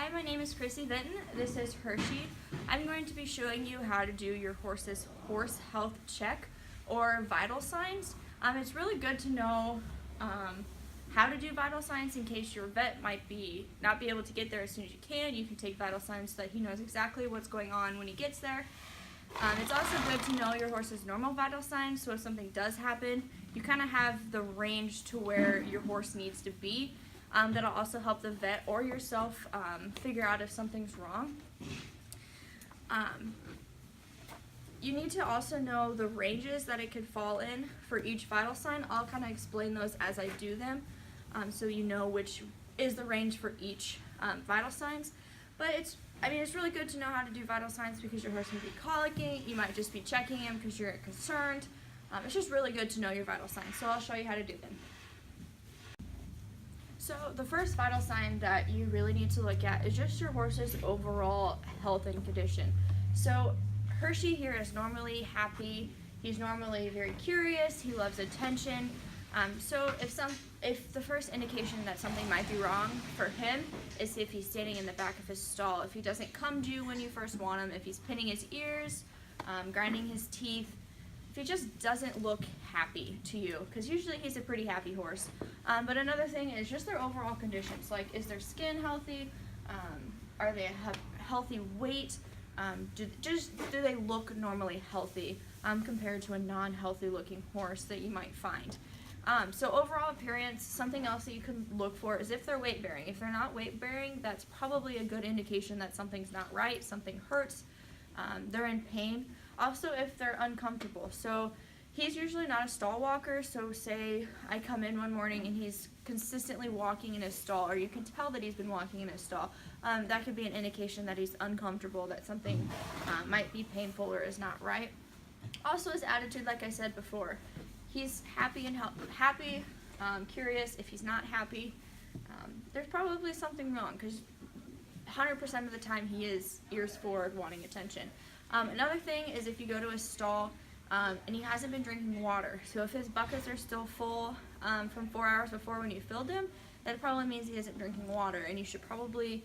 Hi, my name is Chrissy Vinton. This is Hershey. I'm going to be showing you how to do your horse's horse health check or vital signs. It's really good to know how to do vital signs in case your vet might not be able to get there as soon as you can. You can take vital signs so that he knows exactly what's going on when he gets there. It's also good to know your horse's normal vital signs, so if something does happen, you kind of have the range to where your horse needs to be. That'll also help the vet or yourself figure out if something's wrong. You need to also know the ranges that it could fall in for each vital sign. I'll kind of explain those as I do them, so you know which is the range for each vital signs. But it's really good to know how to do vital signs because your horse may be colicking, you might just be checking him because you're concerned. It's just really good to know your vital signs, so I'll show you how to do them. So the first vital sign that you really need to look at is just your horse's overall health and condition. So Hershey here is normally happy, he's normally very curious, he loves attention. So if the first indication that something might be wrong for him is if he's standing in the back of his stall, if he doesn't come to you when you first want him, if he's pinning his ears, grinding his teeth, if he just doesn't look happy to you, because usually he's a pretty happy horse. But another thing is just their overall conditions, like is their skin healthy, are they a healthy weight, do they look normally healthy compared to a non-healthy looking horse that you might find. So overall appearance, something else that you can look for is if they're weight bearing. If they're not weight bearing, that's probably a good indication that something's not right, something hurts, they're in pain. Also, if they're uncomfortable. So he's usually not a stall walker, so say I come in one morning and he's consistently walking in his stall, or you can tell that he's been walking in his stall. That could be an indication that he's uncomfortable, that something might be painful or is not right. Also his attitude, like I said before. He's happy and curious. If he's not happy, there's probably something wrong, because 100% of the time he is ears forward wanting attention. Another thing is if you go to a stall and he hasn't been drinking water. So if his buckets are still full from 4 hours before when you filled him, that probably means he isn't drinking water, and you should probably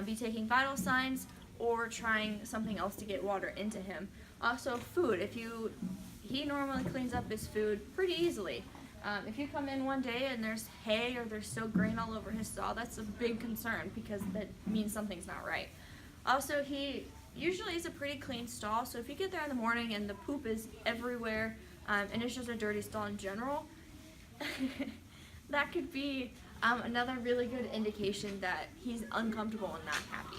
be taking vital signs or trying something else to get water into him. Also food, he normally cleans up his food pretty easily. If you come in one day and there's hay or there's still grain all over his stall, that's a big concern because that means something's not right. Also, he usually is a pretty clean stall, so if you get there in the morning and the poop is everywhere and it's just a dirty stall in general, that could be another really good indication that he's uncomfortable and not happy.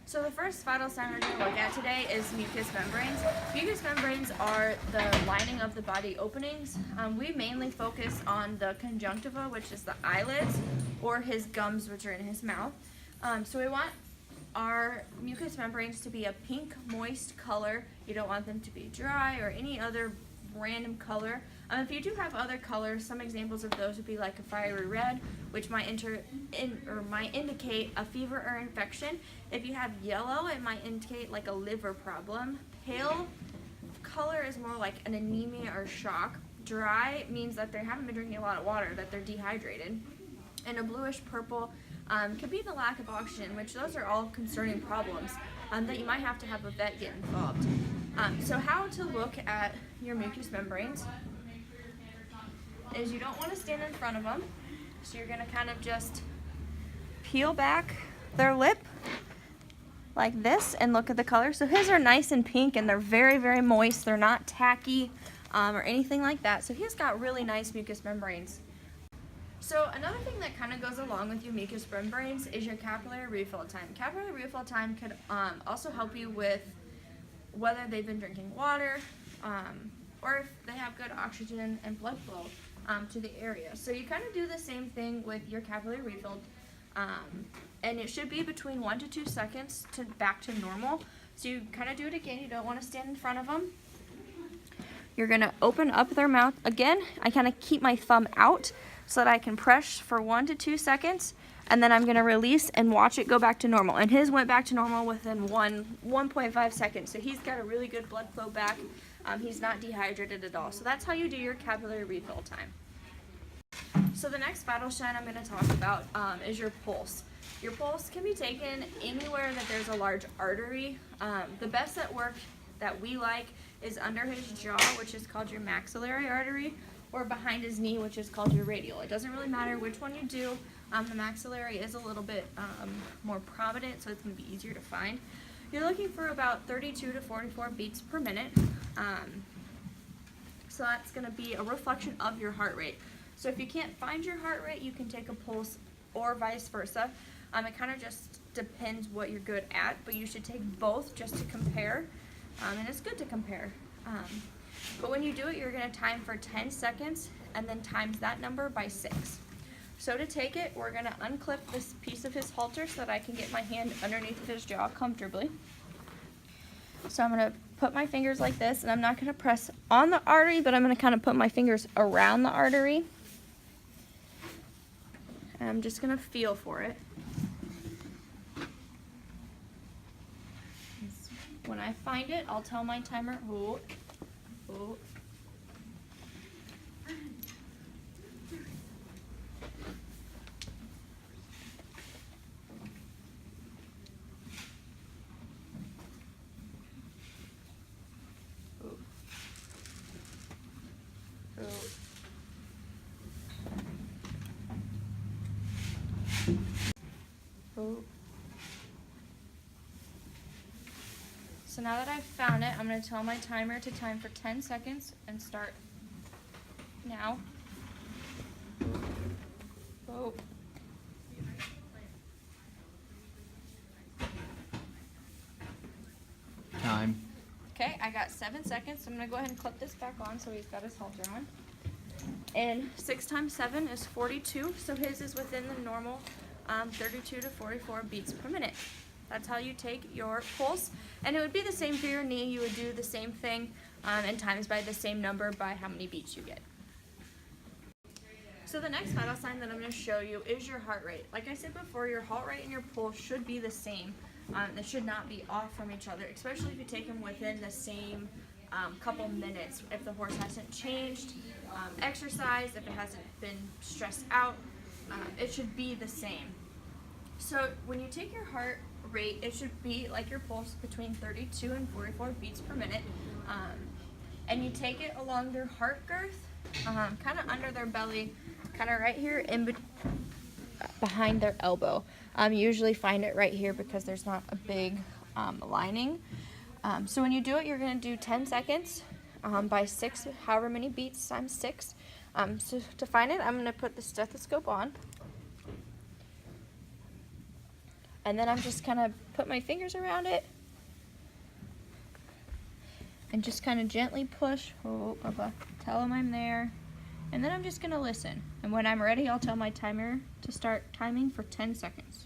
So the first vital sign we're going to look at today is mucous membranes. Mucous membranes are the lining of the body openings. We mainly focus on the conjunctiva, which is the eyelids, or his gums, which are in his mouth. So we want our mucous membranes to be a pink, moist color. You don't want them to be dry or any other random color. If you do have other colors, some examples of those would be like a fiery red, which might indicate a fever or infection. If you have yellow, it might indicate like a liver problem. Pale color is more like an anemia or shock. Dry means that they haven't been drinking a lot of water, that they're dehydrated. And a bluish purple could be the lack of oxygen, which those are all concerning problems that you might have to have a vet get involved. So how to look at your mucous membranes is you don't want to stand in front of them. So you're going to kind of just peel back their lip like this and look at the color. So his are nice and pink and they're very, very moist. They're not tacky or anything like that. So he's got really nice mucous membranes. So another thing that kind of goes along with your mucous membranes is your capillary refill time. Capillary refill time could also help you with whether they've been drinking water or if they have good oxygen and blood flow to the area. So you kind of do the same thing with your capillary refill, and it should be between 1 to 2 seconds back to normal. So you kind of do it again. You don't want to stand in front of them. You're going to open up their mouth again. I kind of keep my thumb out so that I can press for 1 to 2 seconds, and then I'm going to release and watch it go back to normal. And his went back to normal within 1.5 seconds. So he's got a really good blood flow back. He's not dehydrated at all. So that's how you do your capillary refill time. So the next vital sign I'm going to talk about is your pulse. Your pulse can be taken anywhere that there's a large artery. The best that work that we like is under his jaw, which is called your maxillary artery, or behind his knee, which is called your radial. It doesn't really matter which one you do. The maxillary is a little bit more prominent, so it's going to be easier to find. You're looking for about 32 to 44 beats per minute. So that's going to be a reflection of your heart rate. So if you can't find your heart rate, you can take a pulse or vice versa. It kind of just depends what you're good at, but you should take both just to compare, and it's good to compare. But when you do it, you're going to time for 10 seconds and then times that number by 6. So to take it, we're going to unclip this piece of his halter so that I can get my hand underneath his jaw comfortably. So I'm going to put my fingers like this, and I'm not going to press on the artery, but I'm going to kind of put my fingers around the artery. And I'm just going to feel for it. When I find it, I'll tell my timer, oh. So now that I've found it, I'm going to tell my timer to time for 10 seconds and start now. Oh. Time. Okay, I got 7 seconds, so I'm going to go ahead and clip this back on so he's got his halter on. And 6 times 7 is 42, so his is within the normal 32 to 44 beats per minute. That's how you take your pulse, and it would be the same for your knee. You would do the same thing and times by the same number by how many beats you get. So the next vital sign that I'm going to show you is your heart rate. Like I said before, your heart rate and your pulse should be the same. They should not be off from each other, especially if you take them within the same couple minutes. If the horse hasn't changed, exercise, if it hasn't been stressed out, it should be the same. So when you take your heart rate, it should be like your pulse, between 32 and 44 beats per minute, and you take it along their heart girth, kind of under their belly, kind of right here behind their elbow. You usually find it right here because there's not a big lining. So when you do it, you're going to do 10 seconds by 6, however many beats times 6. So to find it, I'm going to put the stethoscope on. And then I'm just kind of put my fingers around it and just kind of gently push. Tell them I'm there. And then I'm just going to listen. And when I'm ready, I'll tell my timer to start timing for 10 seconds.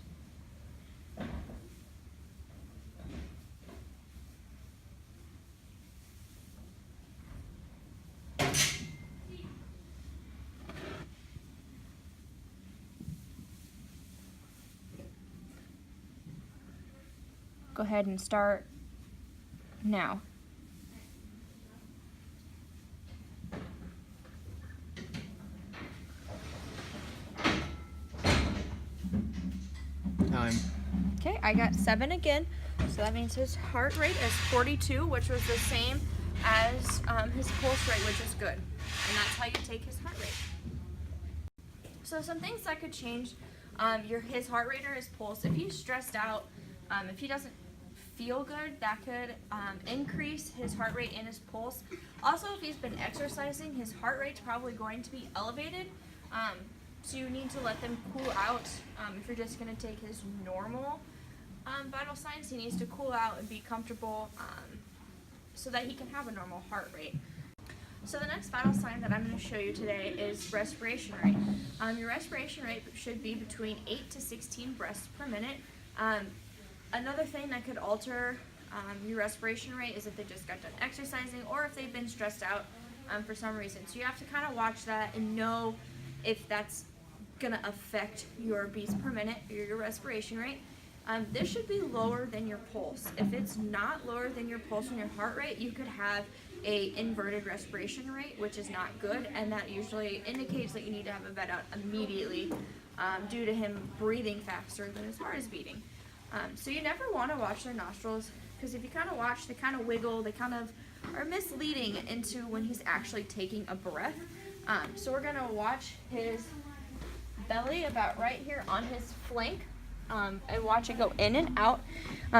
Go ahead and start now. Time. Okay, I got 7 again, so that means his heart rate is 42, which was the same as his pulse rate, which is good. And that's how you take his heart rate. So some things that could change his heart rate or his pulse. If he's stressed out, if he doesn't feel good, that could increase his heart rate and his pulse. Also, if he's been exercising, his heart rate's probably going to be elevated. So you need to let them cool out. If you're just going to take his normal vital signs, he needs to cool out and be comfortable so that he can have a normal heart rate. So the next vital sign that I'm going to show you today is respiration rate. Your respiration rate should be between 8 to 16 breaths per minute. Another thing that could alter your respiration rate is if they just got done exercising or if they've been stressed out for some reason. So you have to kind of watch that and know if that's going to affect your beats per minute or your respiration rate. This should be lower than your pulse. If it's not lower than your pulse and your heart rate, you could have a inverted respiration rate, which is not good, and that usually indicates that you need to have a vet out immediately due to him breathing faster than his heart is beating. So you never want to watch their nostrils, because if you kind of watch, they kind of wiggle, they kind of are misleading into when he's actually taking a breath. So we're going to watch his belly about right here on his flank, and watch it go in and out.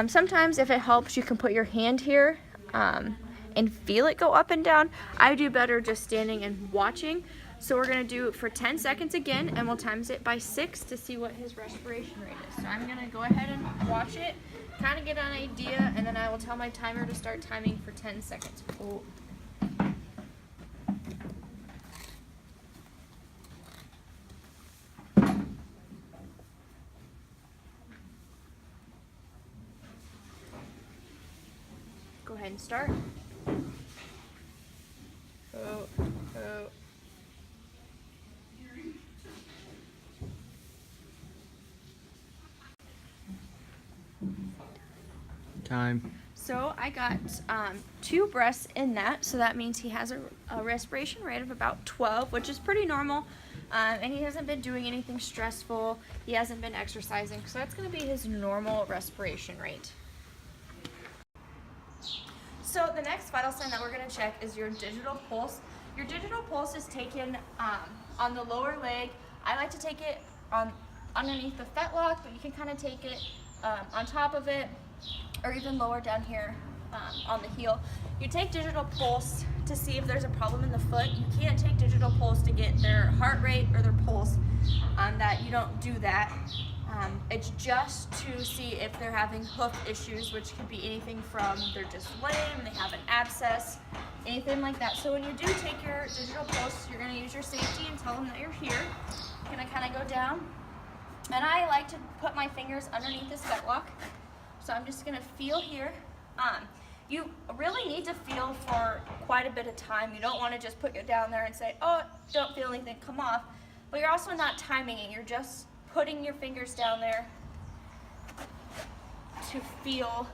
Sometimes if it helps, you can put your hand here and feel it go up and down. I do better just standing and watching. So we're gonna do it for 10 seconds again, and we'll times it by 6 to see what his respiration rate is. So I'm gonna go ahead and watch it, kind of get an idea, and then I will tell my timer to start timing for 10 seconds. Oh. Go ahead and start. Oh. Time. So I got 2 breaths in that, so that means he has a respiration rate of about 12, which is pretty normal, and he hasn't been doing anything stressful, he hasn't been exercising, so that's going to be his normal respiration rate. So the next vital sign that we're going to check is your digital pulse. Your digital pulse is taken on the lower leg. I like to take it underneath the fetlock, but you can kind of take it on top of it, or even lower down here on the heel. You take digital pulse to see if there's a problem in the foot. You can't take digital pulse to get their heart rate or their pulse. That you don't do that. It's just to see if they're having hoof issues, which could be anything from they're just lame, they have an abscess, anything like that. So when you do take your digital pulse, you're going to use your safety and tell them that you're here. You're going to kind of go down. And I like to put my fingers underneath this fetlock. So I'm just going to feel here. You really need to feel for quite a bit of time. You don't want to just put it down there and say, oh, don't feel anything, come off. But you're also not timing it. You're just putting your fingers down there to feel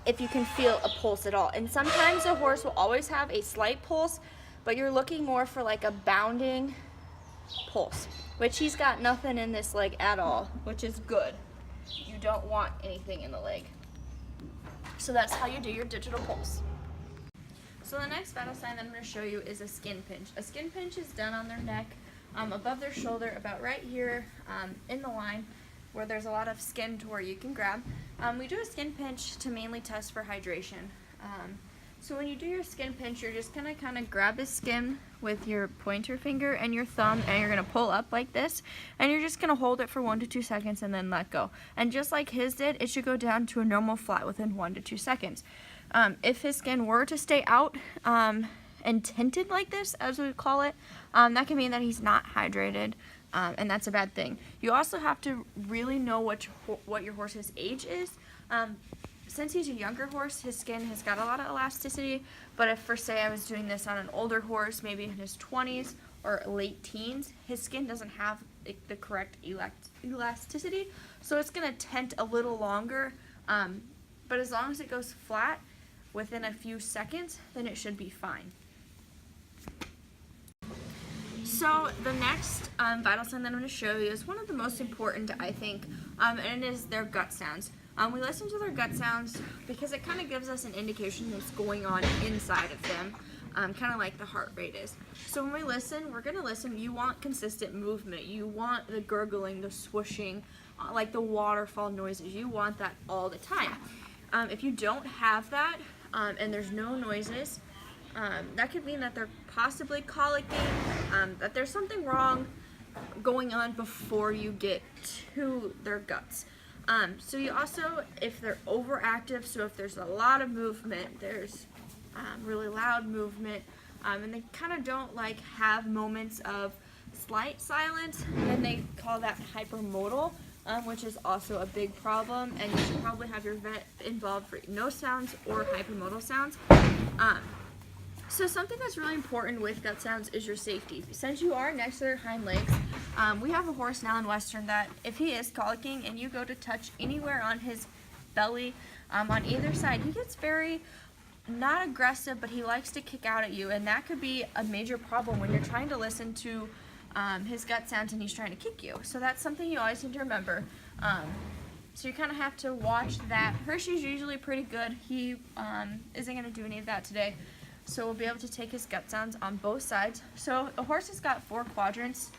if you can feel a pulse at all. And sometimes a horse will always have a slight pulse, but you're looking more for like a bounding pulse, which he's got nothing in this leg at all, which is good. You don't want anything in the leg. So that's how you do your digital pulse. So the next vital sign that I'm going to show you is a skin pinch. A skin pinch is done on their neck, above their shoulder, about right here in the line where there's a lot of skin to where you can grab. We do a skin pinch to mainly test for hydration. So when you do your skin pinch, you're just going to kind of grab his skin with your pointer finger and your thumb, and you're going to pull up like this, and you're just going to hold it for 1 to 2 seconds and then let go. And just like his did, it should go down to a normal flat within 1 to 2 seconds. If his skin were to stay out and tinted like this, as we call it, that can mean that he's not hydrated, and that's a bad thing. You also have to really know what your horse's age is. Since he's a younger horse, his skin has got a lot of elasticity, but if, for say, I was doing this on an older horse, maybe in his 20s or late teens, his skin doesn't have the correct elasticity, so it's going to tent a little longer, but as long as it goes flat within a few seconds, then it should be fine. So the next vital sign that I'm going to show you is one of the most important, I think, and it is their gut sounds. We listen to their gut sounds because it kind of gives us an indication what's going on inside of them, kind of like the heart rate is. So when we listen, we're going to listen. You want consistent movement. You want the gurgling, the swooshing, like the waterfall noises. You want that all the time. If you don't have that and there's no noises, that could mean that they're possibly colicking, that there's something wrong going on before you get to their guts. So you also, if they're overactive, so if there's a lot of movement, there's really loud movement, and they kind of don't have moments of slight silence, then they call that hypermodal, which is also a big problem, and you should probably have your vet involved for no sounds or hypermodal sounds. So something that's really important with gut sounds is your safety. Since you are next to their hind legs, we have a horse now in Western that if he is colicking and you go to touch anywhere on his belly, on either side, he gets very, not aggressive, but he likes to kick out at you, and that could be a major problem when you're trying to listen to his gut sounds and he's trying to kick you. So that's something you always need to remember. So you kind of have to watch that. Hershey's usually pretty good. He isn't going to do any of that today. So we'll be able to take his gut sounds on both sides. So a horse has got 4 quadrants.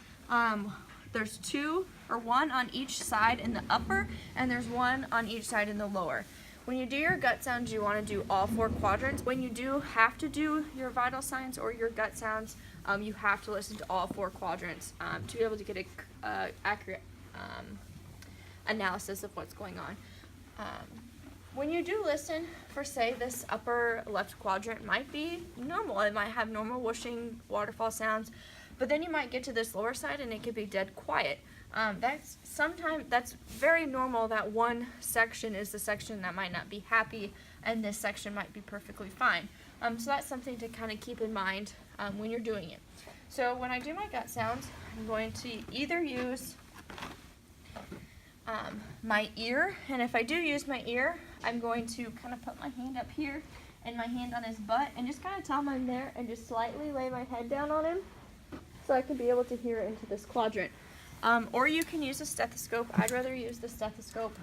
There's 2 or 1 on each side in the upper, and there's 1 on each side in the lower. When you do your gut sounds, you want to do all 4 quadrants. When you do have to do your vital signs or your gut sounds, you have to listen to all 4 quadrants to be able to get a accurate analysis of what's going on. When you do listen for, say, this upper left quadrant might be normal. It might have normal whooshing waterfall sounds, but then you might get to this lower side and it could be dead quiet. That's very normal that one section is the section that might not be happy and this section might be perfectly fine. So that's something to kind of keep in mind when you're doing it. So when I do my gut sounds, I'm going to either use my ear, and if I do use my ear, I'm going to kind of put my hand up here and my hand on his butt and just kind of tell him I'm there and just slightly lay my head down on him so I can be able to hear into this quadrant. Or you can use a stethoscope. I'd rather use the stethoscope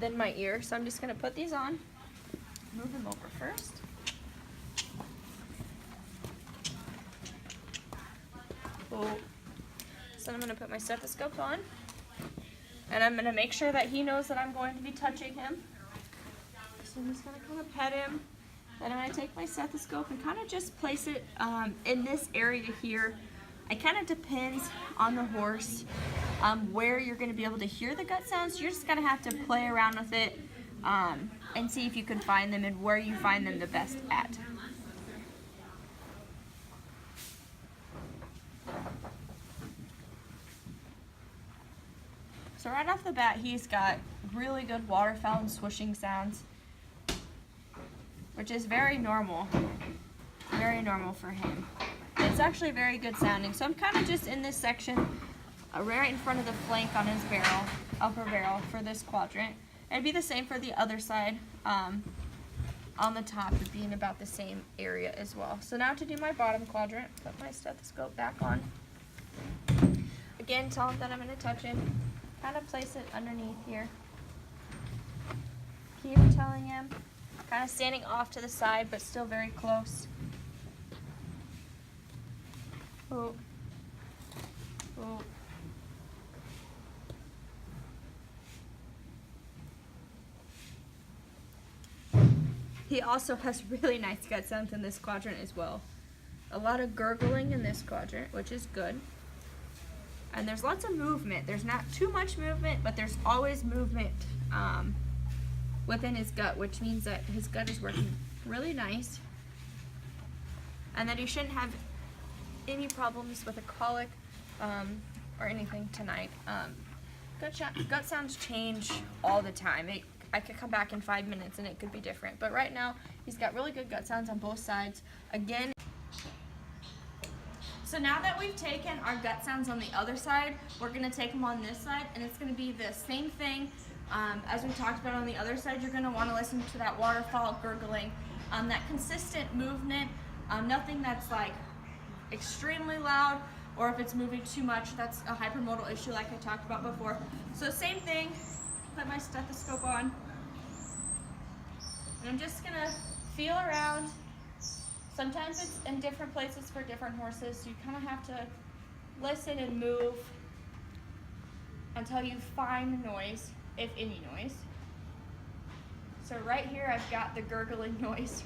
than my ear, so I'm just going to put these on, move them over first. Cool. So I'm going to put my stethoscope on, and I'm going to make sure that he knows that I'm going to be touching him. So I'm just going to kind of pet him, and I'm going to take my stethoscope and kind of just place it in this area here. It kind of depends on the horse where you're going to be able to hear the gut sounds. You're just going to have to play around with it and see if you can find them and where you find them the best at. So right off the bat, he's got really good waterfowl and swooshing sounds, which is very normal for him. It's actually very good sounding. So I'm kind of just in this section, right in front of the flank on his barrel, upper barrel for this quadrant. It'd be the same for the other side. On the top would be in about the same area as well. So now to do my bottom quadrant, put my stethoscope back on. Again, tell him that I'm going to touch him. Kind of place it underneath here. Keep telling him. Kind of standing off to the side, but still very close. Oh. Oh. He also has really nice gut sounds in this quadrant as well. A lot of gurgling in this quadrant, which is good. And there's lots of movement. There's not too much movement, but there's always movement within his gut, which means that his gut is working really nice. And that he shouldn't have any problems with a colic or anything tonight. Gut sounds change all the time. I could come back in 5 minutes and it could be different. But right now, he's got really good gut sounds on both sides. Again, so now that we've taken our gut sounds on the other side, we're going to take them on this side, and it's going to be the same thing as we talked about on the other side. You're going to want to listen to that waterfall gurgling, that consistent movement, nothing that's like extremely loud, or if it's moving too much, that's a hypermodal issue like I talked about before. So same thing, put my stethoscope on, and I'm just going to feel around. Sometimes it's in different places for different horses, so you kind of have to listen and move until you find the noise, if any noise. So right here I've got the gurgling noise,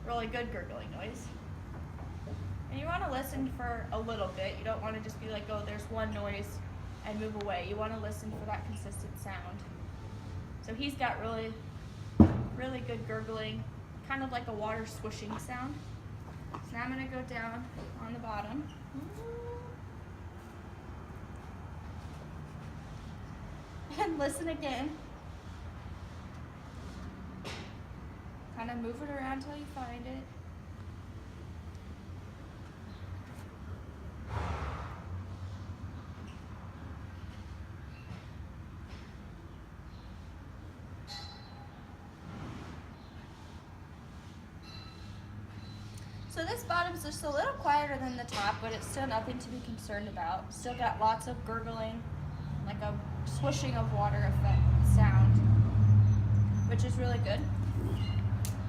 really good gurgling noise. And you want to listen for a little bit. You don't want to just be like, oh, there's one noise and move away. You want to listen for that consistent sound. So he's got really, really good gurgling, kind of like a water swooshing sound. So now I'm going to go down on the bottom. And listen again. Kind of move it around until you find it. So So this bottom's just a little quieter than the top, but it's still nothing to be concerned about. Still got lots of gurgling, like a swishing of water effect sound, which is really good.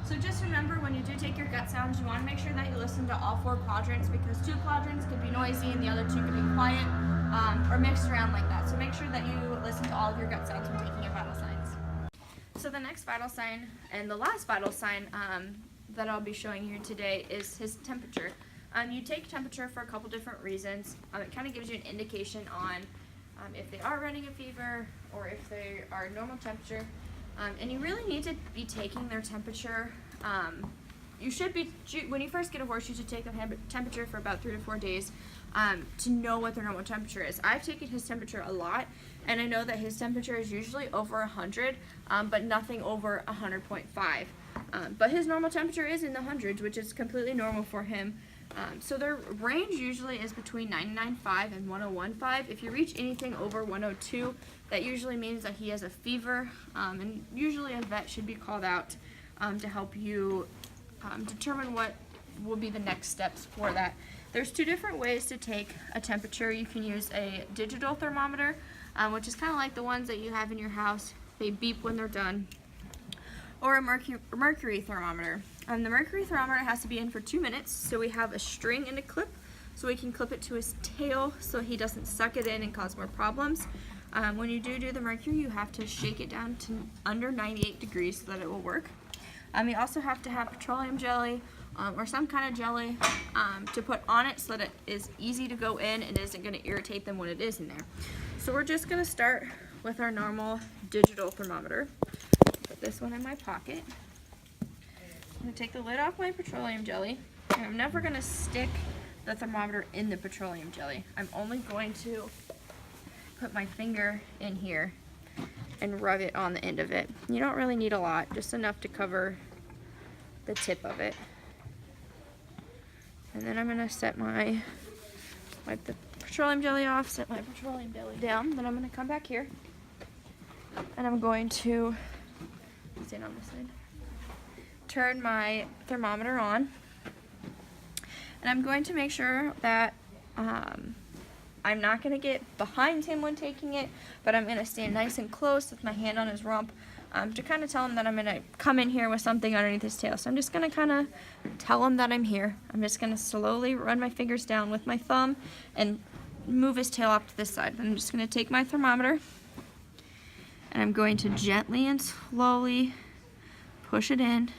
So just remember, when you do take your gut sounds, you want to make sure that you listen to all 4 quadrants, because 2 quadrants could be noisy and the other 2 could be quiet, or mixed around like that. So make sure that you listen to all of your gut sounds when taking your vital signs. So the next vital sign, and the last vital sign that I'll be showing you today, is his temperature. You take temperature for a couple different reasons. It kind of gives you an indication on if they are running a fever or if they are normal temperature. And you really need to be taking their temperature. You should be, when you first get a horse, you should take their temperature for about 3 to 4 days to know what their normal temperature is. I've taken his temperature a lot, and I know that his temperature is usually over 100, but nothing over 100.5. But his normal temperature is in the hundreds, which is completely normal for him. So their range usually is between 99.5 and 101.5. If you reach anything over 102, that usually means that he has a fever, and usually a vet should be called out to help you determine what will be the next steps for that. There's 2 different ways to take a temperature. You can use a digital thermometer, which is kind of like the ones that you have in your house. They beep when they're done. Or a mercury thermometer. The mercury thermometer has to be in for 2 minutes, so we have a string and a clip, so we can clip it to his tail so he doesn't suck it in and cause more problems. When you do the mercury, you have to shake it down to under 98 degrees so that it will work. You also have to have petroleum jelly or some kind of jelly to put on it so that it is easy to go in and isn't going to irritate them when it is in there. So we're just going to start with our normal digital thermometer. Put this one in my pocket. I'm going to take the lid off my petroleum jelly, and I'm never going to stick the thermometer in the petroleum jelly. I'm only going to put my finger in here and rub it on the end of it. You don't really need a lot, just enough to cover the tip of it. And then I'm going to wipe the petroleum jelly off, set my petroleum jelly down. Then I'm going to come back here, and I'm going to stand on this side. Turn my thermometer on, and I'm going to make sure that I'm not going to get behind him when taking it, but I'm going to stand nice and close with my hand on his rump to kind of tell him that I'm going to come in here with something underneath his tail. So I'm just going to kind of tell him that I'm here. I'm just going to slowly run my fingers down with my thumb and move his tail off to this side. I'm just going to take my thermometer, and I'm going to gently and slowly push it in.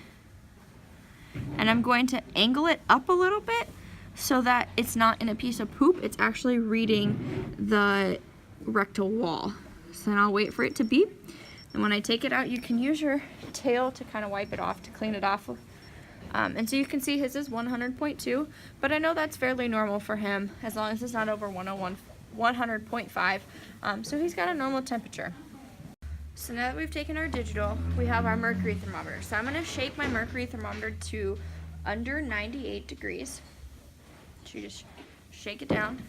And I'm going to angle it up a little bit so that it's not in a piece of poop, it's actually reading the rectal wall. So then I'll wait for it to beep. And when I take it out, you can use your tail to kind of wipe it off, to clean it off. And so you can see his is 100.2, but I know that's fairly normal for him as long as it's not over 100.5. So he's got a normal temperature. So now that we've taken our digital, we have our mercury thermometer. So I'm going to shake my mercury thermometer to under 98 degrees. So you just shake it down.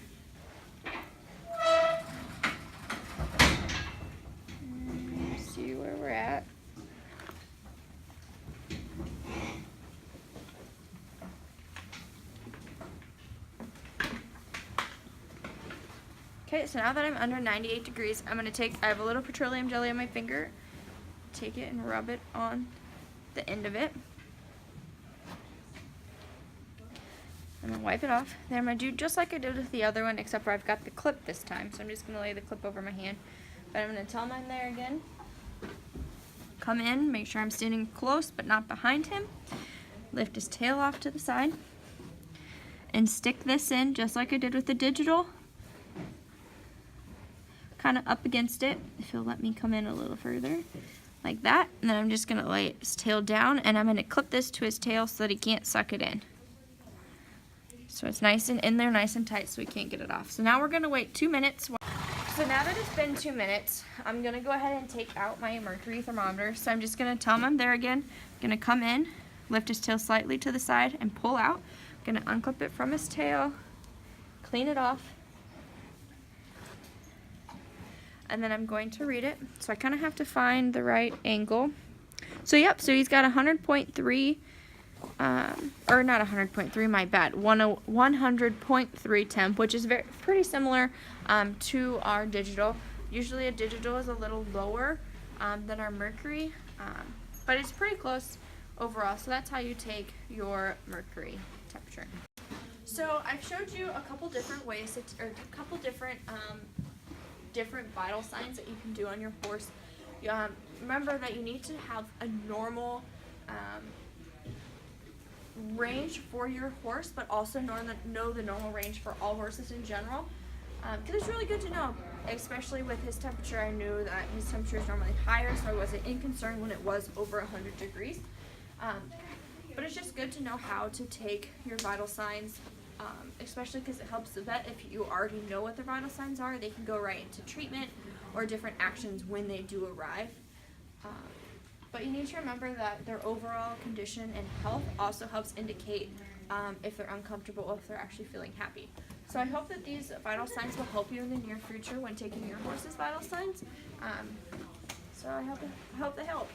And see where we're at. Okay, so now that I'm under 98 degrees, I have a little petroleum jelly on my finger, take it and rub it on the end of it. I'm going to wipe it off. Then I'm going to do just like I did with the other one, except for I've got the clip this time. So I'm just going to lay the clip over my hand. But I'm going to tell him I'm there again. Come in, make sure I'm standing close but not behind him. Lift his tail off to the side. And stick this in just like I did with the digital. Kind of up against it, if he'll let me come in a little further, like that. And then I'm just going to lay his tail down, and I'm going to clip this to his tail so that he can't suck it in. So it's nice and in there, nice and tight, so he can't get it off. So now we're going to wait 2 minutes. So now that it's been 2 minutes, I'm going to go ahead and take out my mercury thermometer. So I'm just going to tell him I'm there again. I'm going to come in, lift his tail slightly to the side, and pull out. I'm going to unclip it from his tail, clean it off. And then I'm going to read it. So I kind of have to find the right angle. So yep, so he's got 100.3 or not 100.3, my bad, 100.3 temp, which is pretty similar to our digital. Usually a digital is a little lower than our mercury, but it's pretty close overall. So that's how you take your mercury temperature. So I've showed you a couple different ways, or a couple different vital signs that you can do on your horse. Remember that you need to have a normal range for your horse, but also know the normal range for all horses in general, because it's really good to know, especially with his temperature. I knew that his temperature is normally higher, so I wasn't in concern when it was over 100 degrees. But it's just good to know how to take your vital signs, especially because it helps the vet. If you already know what their vital signs are, they can go right into treatment or different actions when they do arrive. But you need to remember that their overall condition and health also helps indicate if they're uncomfortable or if they're actually feeling happy. So I hope that these vital signs will help you in the near future when taking your horse's vital signs. So I hope they help.